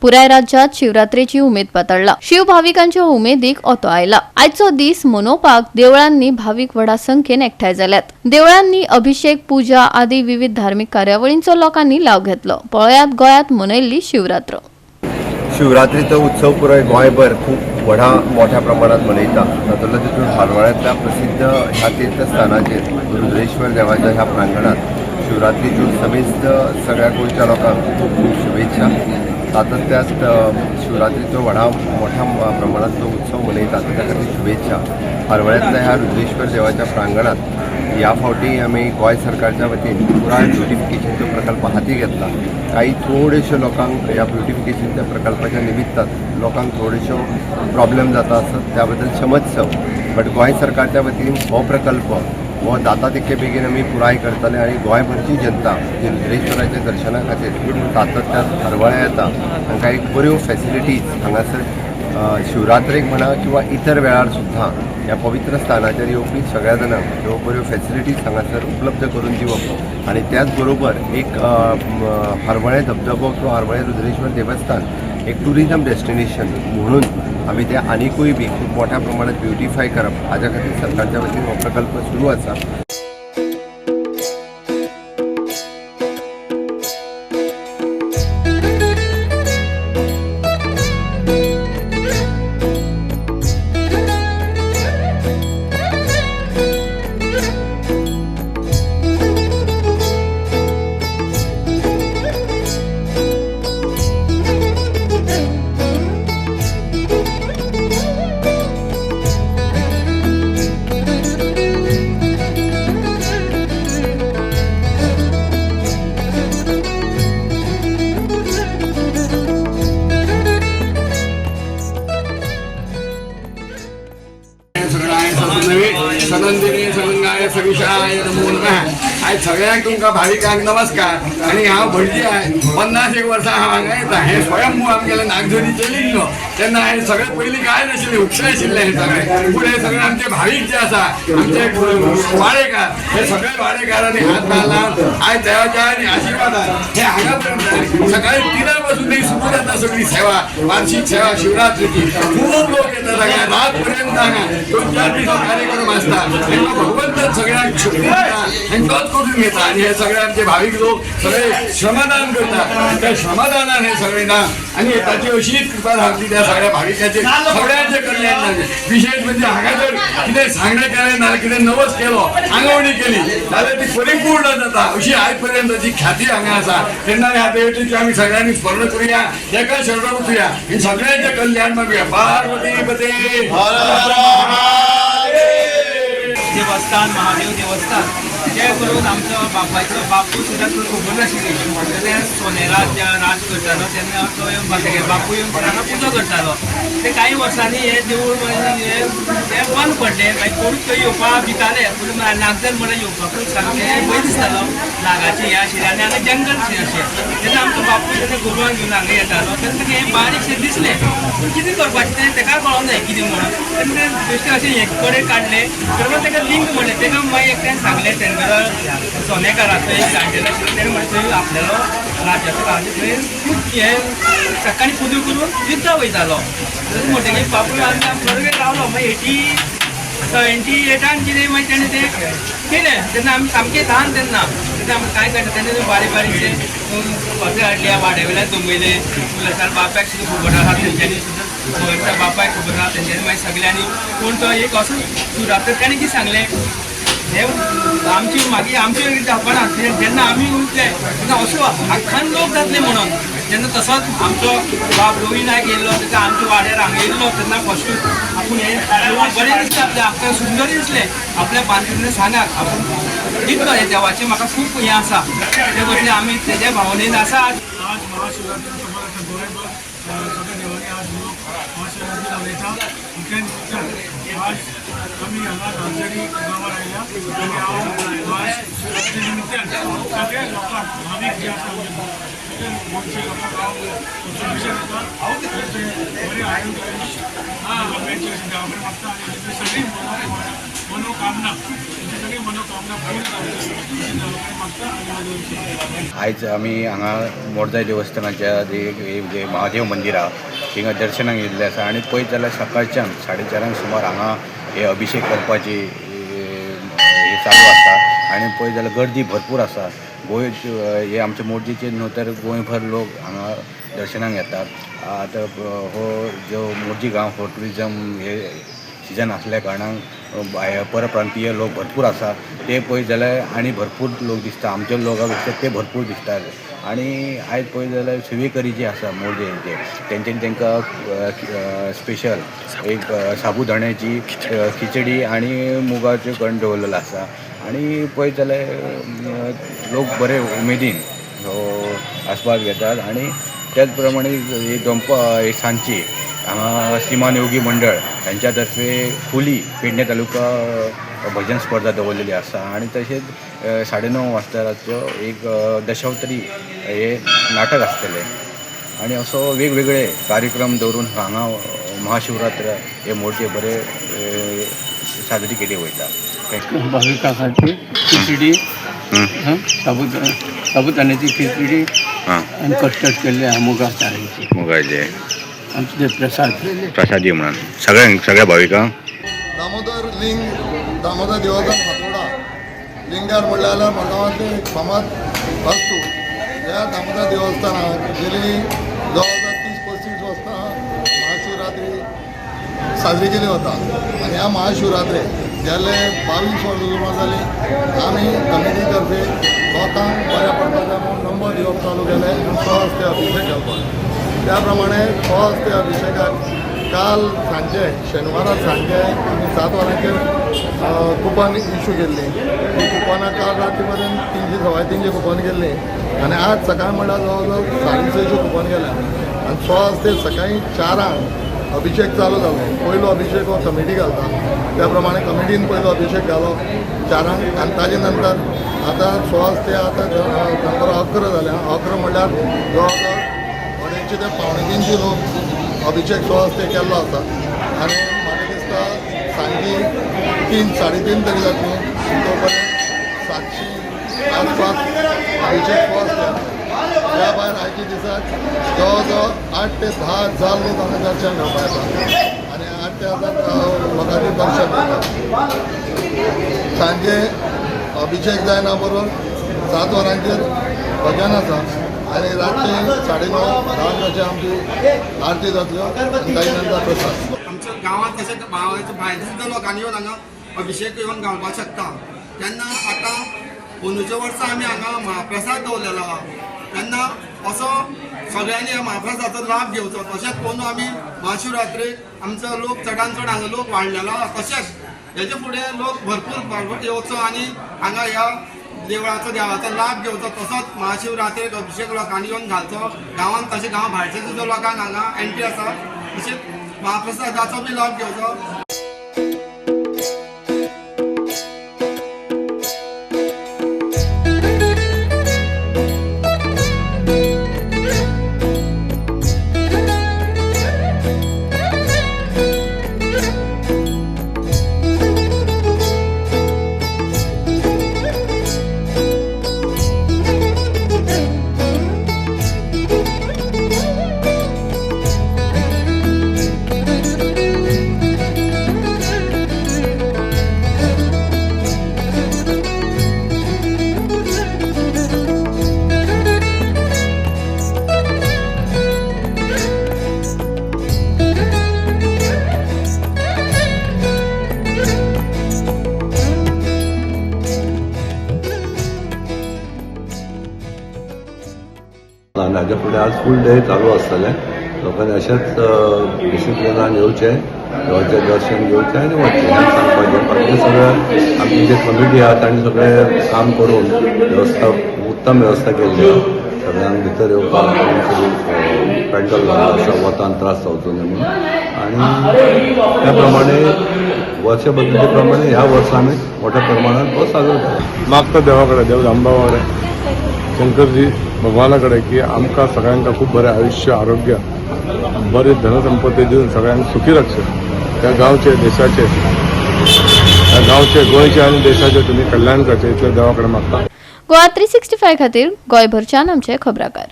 पुराय राज्यात शिवरात्रेची उमेद पातळला। शिव भाविकांच्या उमेदीक ओतो आयला। आजचो दीस मनोवपाक देवळांनी भाविक व्हडा संख्येन एकठांय जाल्यात। देवळांनी अभिषेक, पूजा आदी विविध धार्मिक कार्यावळींचो लोकांनी लाव घेतलो। पळयात गोयात मनयल्ली शिवरात्र। शिवरात्रीचो उत्सव पुराय गोंयभर खूप मोठ्या प्रमाणात मनयता। तातूंतलो तितून हालवाळ्यांतल्या प्रसिद्ध ह्या तीर्थस्थानाचेर रुद्रेश्वर देवाच्या ह्या प्रांगणात शिवरात्रीच्यो समेस्त सगळ्या गोंयच्या लोकांक खूप खूप शुभेच्छा। तातूंतल्याच शिवरात्रीचो मोठ्या प्रमाणात जो उत्सव मनयतात त्या खातीर शुभेच्छा। हालवाळ्यांतल्या ह्या रुद्रेश्वर देवाच्या प्रांगणात या फावटी आम्ही गोंय सरकारच्या वतीन पुराय ब्युटिफिकेशनचो प्रकल्प हाती घेतला। काही थोडेशे लोकांक या ब्युटिफिकेशनच्या प्रकल्पाच्या निमित्तान लोकांक थोडेशो प्रॉब्लेम जाता आसत, त्या बद्दल क्षमस्व। बट गोंय सरकारच्या वतीन हो प्रकल्प हो जाता तितके बेगीन आमी पुराय करतले आनी गोंयभरची जनता जी रुद्रेश्वराच्या दर्शना खातीर सातत्यान हालवाळ्या येता तांकां एक बऱ्यो फॅसिलिटीज हांगासर शिवरात्रेक म्हणा किंवा इतर वेळार सुद्धा या पवित्र स्थानाचेर येवपी सगळ्या जाणांक ह्यो बऱ्यो फॅसिलिटीज हांगासर उपलब्ध करून दिवप आनी त्याच बरोबर एक हालवाळे धबधबो किंवा हालवाळे रुद्रेश्वर देवस्थान एक टुरिजम डेस्टिनेशन म्हणून आमी ते आनिकूय बी खूप मोठ्या प्रमाणात ब्युटिफाय करप हाच्या खातीर सरकारच्या वतीन हो प्रकल्प सुरू आसा। सनंदिनी सलंगाय सविशाय नमो नमः। आज सगळ्यांक तुमकां भाविकांक नमस्कार। आणि हांव भटजी आहे, 50 वर्सां हांव हांगा येता। हे स्वयंभू आमगेले नागझोरीचे लिंग तेन्ना हे सगळे पयलीं काय नाशिल्लें, उक्षय आशिल्लें हे सगळे। पूण हे सगळे आमचे भाविक जे आसा, आमचे वाडेकार, हे सगळे वाडेकारांनी हात घालला। आयज देवाच्या आशिर्वादान हे हांगा पर्यंत सकाळी 3 पासून ही सुरू जाता सगळी सेवा, वार्षिक सेवा शिवरात्रीची। खूप लोक येतात हांगा रात पर्यंत हांगा 2-4 दीस कार्यक्रम आसता। तेन्ना भगवंत सगळ्यांक शक्ती दिता आनी तोच करून घेता। आणि हे सगळे आमचे भाविक लोक सगळे श्रमदान करतात, त्या श्रमदानान हे सगळे ना आणि ताची अशीच कृपा रावली त्या सगळ्या भाविकांचे सगळ्यांचे कल्याण जाले। विशेष म्हणजे हांगा जर कितें सांगणें केलें ना कितें नवस केलो, आंगवणी केली जाल्यार ती परिपूर्ण जाता अशी आयज पर्यंतची ख्याती हांगा आसा। तेन्ना ह्या देवतेची आमी सगळ्यांनी स्मरण करुया, एका शरण उठुया आनी सगळ्यांचे कल्याण मागुया। पार्वती पते देवस्थान, महादेव देवस्थान जे करून आमचो बापू सुद्दां खबर नाशिल्ली। तेन्ना सोनेरात जेन्ना राज करतालो तेन्ना तो बापू येवन कोणाक पुजा करतालो। ते काही वर्सांनी हे देवूळ हे बंद पडलें, मागीर कोण थंय येवपाक भिताले। पूण नागजर म्हणून येवपाकूच सारकें भंय दिसतालो नागाचें हे आशिल्लें आनी हांगा जंगल शें अशें। तेन्ना आमचो बापू तेन्ना गुरवांक घेवन हांगा येतालो तेन्ना ताका हें बारीकशें दिसलें, पूण कितें करपाचें तें ताका कळोंक जाय कितें म्हणून। तेन्ना बेश्टें अशें हे कडेन काडलें, तेन्ना ताका लिंक म्हणलें। ताका मागीर एकट्यान सांगलें तेन्ना सोनेकाराचो एक जाण्टेलो आशिल्लो तेणें म्हणलें थंय आपल्यालो राज्याचो राजा थंय हे सकाळी पुजा करून युद्धाक वयतालो। म्हणटकीर बापूय आमकां बरोबर रावलो। मागीर 78 कितें मागीर तेणें तें केलें। तेन्ना आमी सामकें ल्हान तेन्ना आमी काय करता तेन्ना बारीक बारीकशे कपडे हाडले, वाड्या वयल्यान दवरले। उलयताले बापायक सुद्दां खबर आसा, तेंच्यांनी सुद्दां बापायक खबर आसा, तेंच्यांनी मागीर सगळ्यांनी पूण तो एक असो शिवरात्र तेणें कितें सांगलें हे आमची मागीर आमचे जावपाना। जेन्ना आमी उरले तेन्ना असो आख्खान लोक जातले म्हणून। जेन्ना तसोच आमचो बाप रवी नायक येयलो तेका आमच्या वाड्यार हांगा येयलो तेन्ना फस्ट आपूण हे बरें दिसता, आपलें आमकां सुंदर दिसलें। आपल्या बांदिल्लें सांगाक आपूण दितलो हे देवाचें म्हाका खूब हें आसा। ते बदले आमी तेज्या भावनेन आसा। आज महाशिवरात्रीचो गोंयभर सगळे देवांनी आज लोक महाशिवरात्रीला उलयता। आज आमी हांगा नागझरी गांवांत आयल्या आनी हांव आज शिवरात्री निमित्यान सगळ्या लोकांक भावीक जे आसा सगळे गोंयचे लोकांक हांव शुभेच्छा दिता। बरें आरोग्य आयुश्य सगळ्यांची अशी देवा कडेन मागता आनी सगळी मनोकामना सगळी सगळी मनोकामना पूर्ण जावची अशें देवा मागता आनी म्हाजो विशेष आयज आमी हांगा मोरजाय देवस्थानाच्या जे महादेव मंदिर आहा थिंगा दर्शनाक येयल्ले आसा आनी पळयत जाल्यार सकाळच्यान 4:30 सुमार हांगा हे अभिषेक करपाची हे चालू आसा आनी पळयत जाल्यार गर्दी भरपूर आसा. गोंय हे आमचे मोरजेचे न्हू तर गोंयभर लोक हांगा दर्शनाक येतात. आतां हो जो मोरजी गांव हो ट्युरिजम हे सिजन असल्या कारणान परप्रांतीय लोक भरपूर आसा. ते पळयत जाल्यार आनी भरपूर लोक दिसता. आमचे लोकां पेक्षा ते भरपूर दिसतात. आनी आयज पळयत जाल्यार सेवेकरी जे आसा मोरजेचे तेंच्यांनी तांकां स्पेशल एक साबुदाण्याची खिचडी आनी मुगाचें कण दवरलेलो आसा. आनी पळयत जाल्यार लोक बरे उमेदीन हो आस्वाद घेतात. आनी त्याच प्रमाणे ही ही सांजची हांगा श्रीमान योगी मंडळ यांच्या तर्फे खुली पेडणे तालुका भजन स्पर्धा दवरलेली आसा. आनी तशेंच 9:30 वाजता रातच्यो एक दशावतरी हे नाटक आसतलें. आनी असो वेगवेगळे कार्यक्रम दवरून हांगा महाशिवरात्र हे मोठे बरे साजरी केली वयता. भाविकां खातीर खिचडी साबुदाण्याची खिचडी आनी कस्टर्ड केल्ले आहा मुगाची मुगाचे आमचे प्रसाद प्रसादी म्हणून सगळ्या भाविकांक दामोदर देवस्थान फातोर्डा लिंगार म्हणल्यार मडगांवांतले एक फामाद वास्तू. ह्या दामोदर देवस्थानाक गेली 2030-35 वर्सां महाशिवरात्री साजरी केली वता. आनी ह्या महाशिवरात्रेक गेले 22 वर्सां जाली आमी कमिटी तर्फे लोकांक बऱ्या पडपाचे म्हणून नंबर दिवप चालू केले आनी सहज ते अभिषेक घालपाक. त्या प्रमाणे सहज ते अभिषेकाक काल सांजे शेनवारा सांजे आमी 7 वरांचेर कुपन इश्यू केल्ली. ती कुपनां काल राती पर्यंत 300-350 कुपन केल्ली आनी आज सकाळ म्हणल्यार जवळ जवळ 650 कुपन केल्या. आनी सहज ते सकाळी 4 अभिषेक चालू जालो. पयलो अभिषेक हो कमिटी घालता. त्या प्रमाणे कमिटीन पयलो अभिषेक घालो 4 आनी ताजे नंतर आतां सहज ते आतां दनपार 11 जाल्या. 11 म्हणल्यार जवळ जवळ 2:30 ते 2:45 लोक अभिषेक सहज ते केल्लो आसा. आनी म्हाका दिसता सांजी 3-3:30 तरी जातली. तो पर्यंत 700 आसपास अभिषेक सहज केला. त्या भायर आयच्या दिसाक जवळ जवळ 8 ते 10 हजार लोक हांगा दर्शन घेवपाक येतात आनी 8 ते 10 लोकांनी दर्शन घेतात. सांजे अभिषेक जायना बरोबर 7 वरांचेर भजन आसा आनी रातचे 9:30-10 अशें आमची आरती जातल्यो आनी ताजे नंतर प्रसाद. आमच्या गांवांत तशें भायर सुद्दां लोकांनी येवन हांगा अभिषेक येवन घालपाक शकता. तेन्ना आतां 15 वर्सां आमी हांगा महाप्रसाद दवरलेलो आहा. तेन्ना असो सगळ्यांनी ह्या महाप्रसादाचो लाभ घेवचो. तशेंच पळोवन आमी महाशिवरात्रेक आमचो लोक चडांत चड हांगा लोक वाडलेलो आहा. तशेंच हेजे फुडें लोक भरपूर येवचो आनी हांगा ह्या देवाचो लाभ घेवचो. तसोच महाशिवरात्रेक अभिषेक लोकांनी येवन घालचो. गांवांत तशें गांव भायरच्या सुद्दां लोकांक हांगा एंट्री आसा. तशेंच महाप्रसादाचो बी लाभ घेवचो. हाज्या फुडें आज फूल डे चालू आसतलें. लोकांनी अशेंच डिसिप्लिनान येवचें, देवाचें दर्शन घेवचें आनी वचचें हें सांगपाचें. बाकी सगळें आमची जी कमिटी आहा तांणी सगळें काम करून वेवस्था उत्तम वेवस्था केल्ली आहा. सगळ्यांक भितर येवपाक पेट्रोल घालून वतान त्रास जावचो न्ही म्हणून. आनी त्या प्रमाणे वर्षा पद्दती प्रमाणे ह्या वर्सा आमी मोठ्या प्रमाणात हो साजरो केला. मागता देवा कडेन, देव दामबाबा कडेन, शंकरजी भगवाना कडेन की आमकां सगळ्यांक खूब बरें आयुश्य, आरोग्य, बरी धनसंपत्ती दिवन सगळ्यांक सुखी राखचे. त्या गांवचे, देशाचे ह्या गांवचे गोंयचे आनी देशाचे तुमी कल्याण करचे इतले देवा कडेन मागता. गोवा 365 खातीर गोंयभरच्यान आमचे खबराकार.